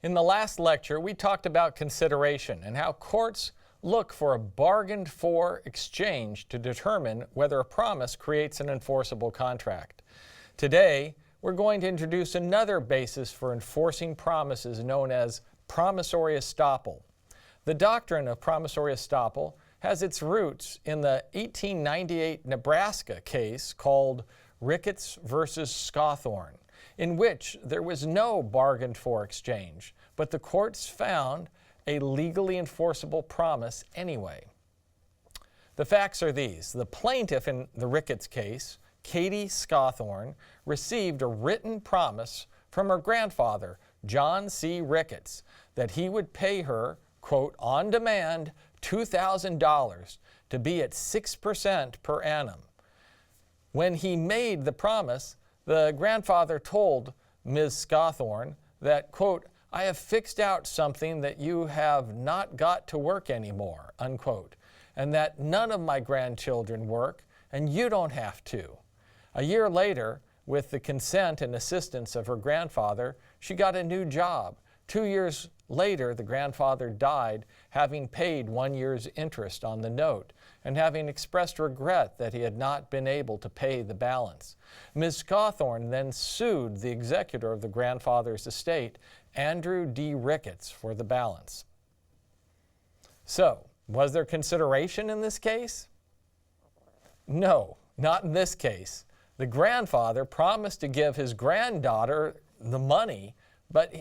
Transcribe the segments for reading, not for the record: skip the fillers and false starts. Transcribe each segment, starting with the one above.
In the last lecture, we talked about consideration and how courts look for a bargained for exchange to determine whether a promise creates an enforceable contract. Today, we're going to introduce another basis for enforcing promises known as promissory estoppel. The doctrine of promissory estoppel has its roots in the 1898 Nebraska case called Ricketts versus Scothorn, in which there was no bargained for exchange, but the courts found a legally enforceable promise anyway. The facts are these. The plaintiff in the Ricketts case, Katie Scotthorn, received a written promise from her grandfather, John C. Ricketts, that he would pay her, quote, on demand, $2,000 to be at 6% per annum. When he made the promise, the grandfather told Ms. Scotthorn that, quote, I have fixed out something that you have not got to work anymore, unquote, and that none of my grandchildren work and you don't have to. A year later, with the consent and assistance of her grandfather, she got a new job. 2 years later, the grandfather died, having paid 1 year's interest on the note and having expressed regret that he had not been able to pay the balance. Ms. Scotthorn then sued the executor of the grandfather's estate, Andrew D. Ricketts, for the balance. So, was there consideration in this case? No, not in this case. The grandfather promised to give his granddaughter the money, but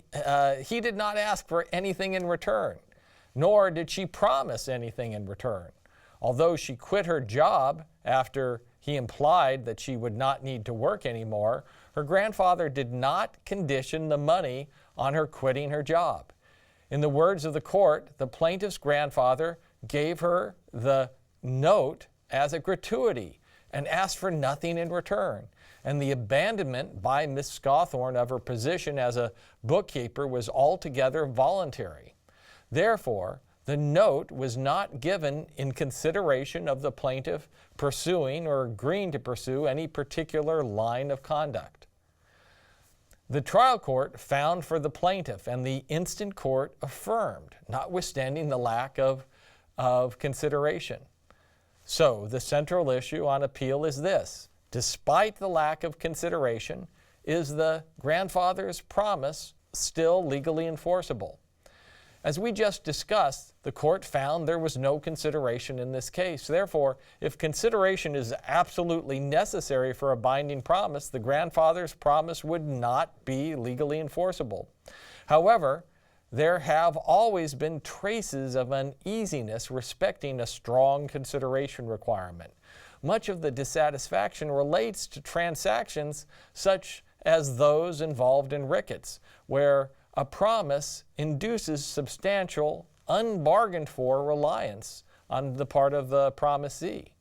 he did not ask for anything in return, nor did she promise anything in return. Although she quit her job after he implied that she would not need to work anymore, her grandfather did not condition the money on her quitting her job. In the words of the court, the plaintiff's grandfather gave her the note as a gratuity and asked for nothing in return. And the abandonment by Miss Scotthorn of her position as a bookkeeper was altogether voluntary. Therefore, the note was not given in consideration of the plaintiff pursuing or agreeing to pursue any particular line of conduct. The trial court found for the plaintiff, and the instant court affirmed, notwithstanding the lack of consideration. So, the central issue on appeal is this. Despite the lack of consideration, is the grandfather's promise still legally enforceable? As we just discussed, the court found there was no consideration in this case. Therefore, if consideration is absolutely necessary for a binding promise, the grandfather's promise would not be legally enforceable. However, there have always been traces of uneasiness respecting a strong consideration requirement. Much of the dissatisfaction relates to transactions such as those involved in Ricketts, where a promise induces substantial, unbargained for reliance on the part of the promisee.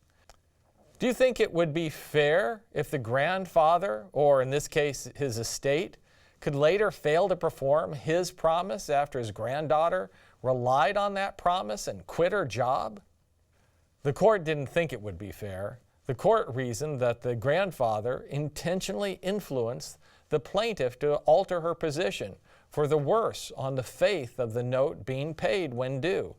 Do you think it would be fair if the grandfather, or in this case his estate, could later fail to perform his promise after his granddaughter relied on that promise and quit her job? The court didn't think it would be fair. The court reasoned that the grandfather intentionally influenced the plaintiff to alter her position for the worse on the faith of the note being paid when due.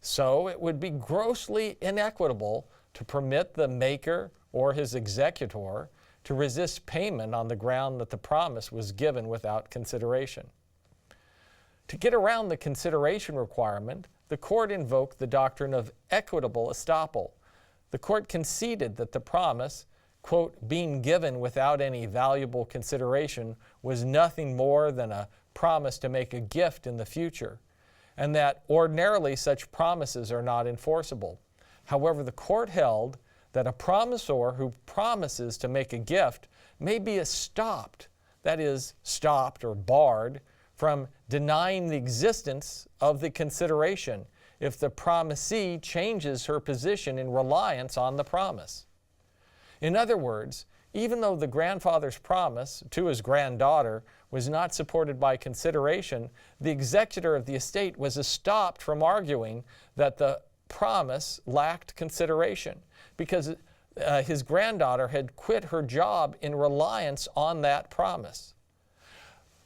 So it would be grossly inequitable to permit the maker or his executor to resist payment on the ground that the promise was given without consideration. To get around the consideration requirement, the court invoked the doctrine of equitable estoppel. The court conceded that the promise, quote, being given without any valuable consideration was nothing more than a promise to make a gift in the future, and that ordinarily such promises are not enforceable. However, the court held that a promisor who promises to make a gift may be estopped, that is, stopped or barred, from denying the existence of the consideration if the promisee changes her position in reliance on the promise. In other words, even though the grandfather's promise to his granddaughter was not supported by consideration, the executor of the estate was estopped from arguing that the promise lacked consideration because his granddaughter had quit her job in reliance on that promise.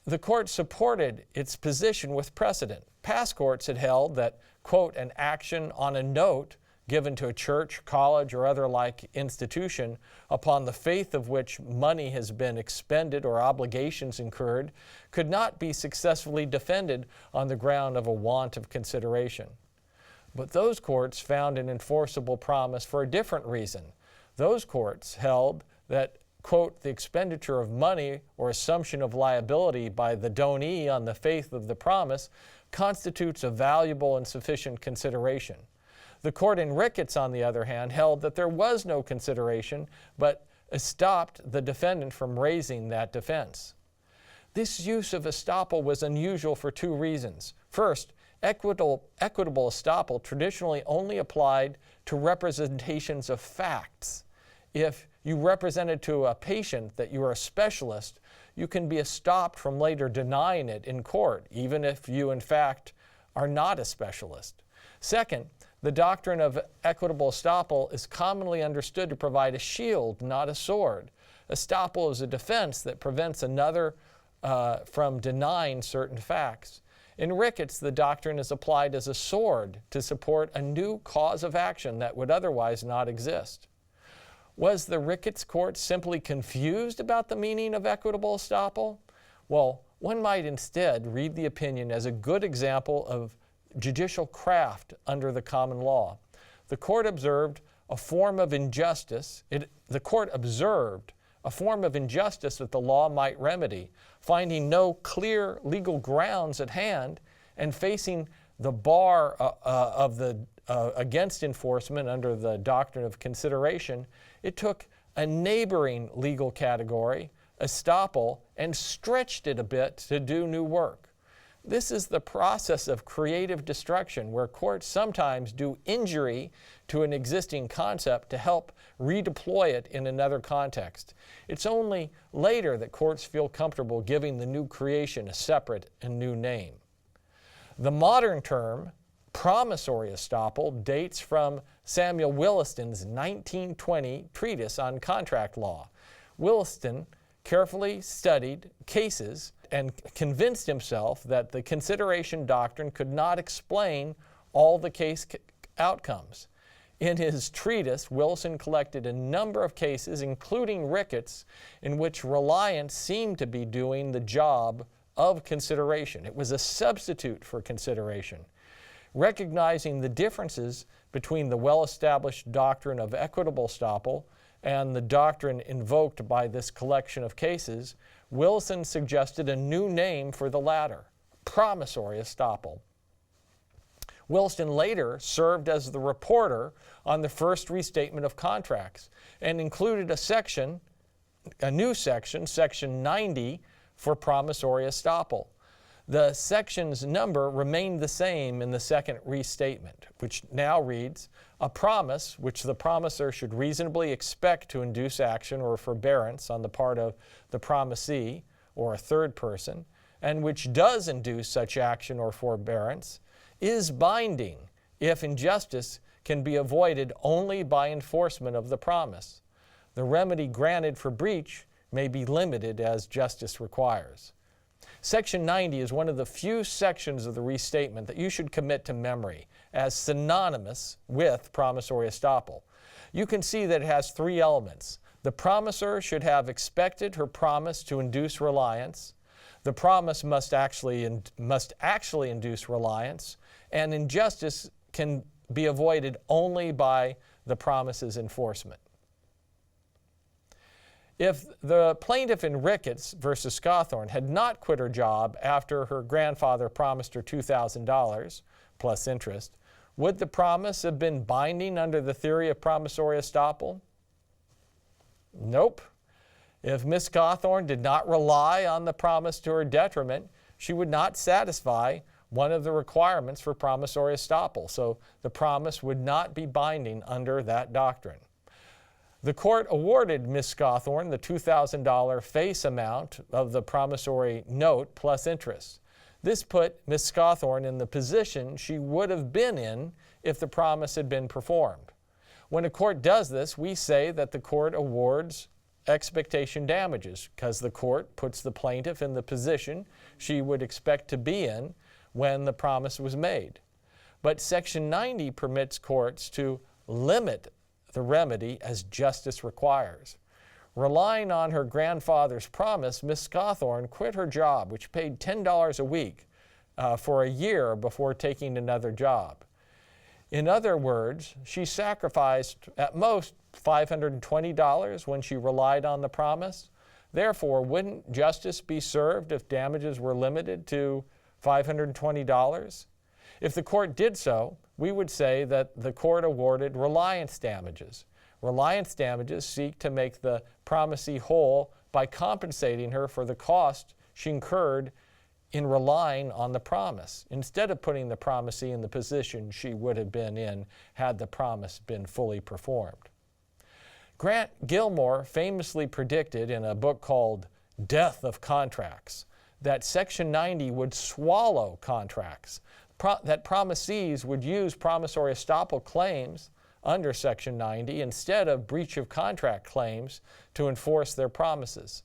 The court supported its position with precedent. Past courts had held that, quote, an action on a note given to a church, college, or other like institution upon the faith of which money has been expended or obligations incurred could not be successfully defended on the ground of a want of consideration. But those courts found an enforceable promise for a different reason. Those courts held that, quote, the expenditure of money or assumption of liability by the donee on the faith of the promise constitutes a valuable and sufficient consideration. The court in Ricketts, on the other hand, held that there was no consideration, but stopped the defendant from raising that defense. This use of estoppel was unusual for two reasons. First, equitable estoppel traditionally only applied to representations of facts. If you represented to a patient that you are a specialist, you can be estopped from later denying it in court, even if you in fact are not a specialist. Second, the doctrine of equitable estoppel is commonly understood to provide a shield, not a sword. Estoppel is a defense that prevents another from denying certain facts. In Ricketts, the doctrine is applied as a sword to support a new cause of action that would otherwise not exist. Was the Ricketts court simply confused about the meaning of equitable estoppel? Well, one might instead read the opinion as a good example of judicial craft under the common law. The court observed a form of injustice. The court observed a form of injustice that the law might remedy, finding no clear legal grounds at hand and facing the bar against enforcement under the doctrine of consideration. It took a neighboring legal category, estoppel, and stretched it a bit to do new work. This is the process of creative destruction, where courts sometimes do injury to an existing concept to help redeploy it in another context. It's only later that courts feel comfortable giving the new creation a separate and new name. The modern term, promissory estoppel, dates from Samuel Williston's 1920 treatise on contract law. Williston carefully studied cases and convinced himself that the consideration doctrine could not explain all the case outcomes. In his treatise, Williston collected a number of cases, including Ricketts, in which reliance seemed to be doing the job of consideration. It was a substitute for consideration. Recognizing the differences between the well-established doctrine of equitable estoppel and the doctrine invoked by this collection of cases, Williston suggested a new name for the latter, promissory estoppel. Williston later served as the reporter on the first restatement of contracts and included a new section, section 90, for promissory estoppel. The section's number remained the same in the second restatement, which now reads, a promise which the promisor should reasonably expect to induce action or forbearance on the part of the promisee or a third person, and which does induce such action or forbearance, is binding if injustice can be avoided only by enforcement of the promise. The remedy granted for breach may be limited as justice requires. Section 90 is one of the few sections of the restatement that you should commit to memory as synonymous with promissory estoppel. You can see that it has three elements. The promisor should have expected her promise to induce reliance. The promise must actually induce reliance, and injustice can be avoided only by the promise's enforcement. If the plaintiff in Ricketts versus Scotthorn had not quit her job after her grandfather promised her $2,000 plus interest, would the promise have been binding under the theory of promissory estoppel? Nope. If Miss Scotthorn did not rely on the promise to her detriment, she would not satisfy one of the requirements for promissory estoppel, so the promise would not be binding under that doctrine. The court awarded Miss Scotthorn the $2,000 face amount of the promissory note plus interest. This put Miss Scotthorn in the position she would have been in if the promise had been performed. When a court does this, we say that the court awards expectation damages, because the court puts the plaintiff in the position she would expect to be in when the promise was made. But Section 90 permits courts to limit the remedy as justice requires. Relying on her grandfather's promise, Miss Scotthorn quit her job, which paid $10 a week, for a year before taking another job. In other words, she sacrificed at most $520 when she relied on the promise. Therefore, wouldn't justice be served if damages were limited to $520? If the court did so, we would say that the court awarded reliance damages. Reliance damages seek to make the promisee whole by compensating her for the cost she incurred in relying on the promise, instead of putting the promisee in the position she would have been in had the promise been fully performed. Grant Gilmore famously predicted in a book called Death of Contracts that Section 90 would swallow contracts, that promisees would use promissory estoppel claims under Section 90 instead of breach of contract claims to enforce their promises.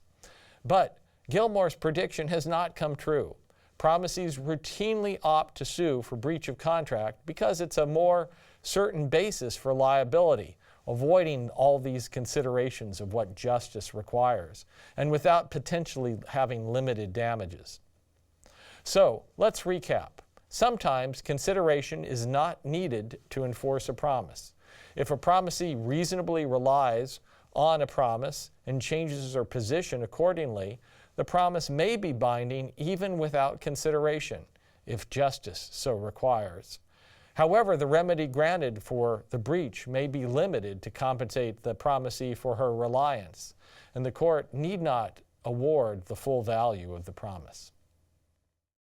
But Gilmore's prediction has not come true. Promisees routinely opt to sue for breach of contract because it's a more certain basis for liability, avoiding all these considerations of what justice requires, and without potentially having limited damages. So, let's recap. Sometimes consideration is not needed to enforce a promise. If a promisee reasonably relies on a promise and changes her position accordingly, the promise may be binding even without consideration, if justice so requires. However, the remedy granted for the breach may be limited to compensate the promisee for her reliance, and the court need not award the full value of the promise.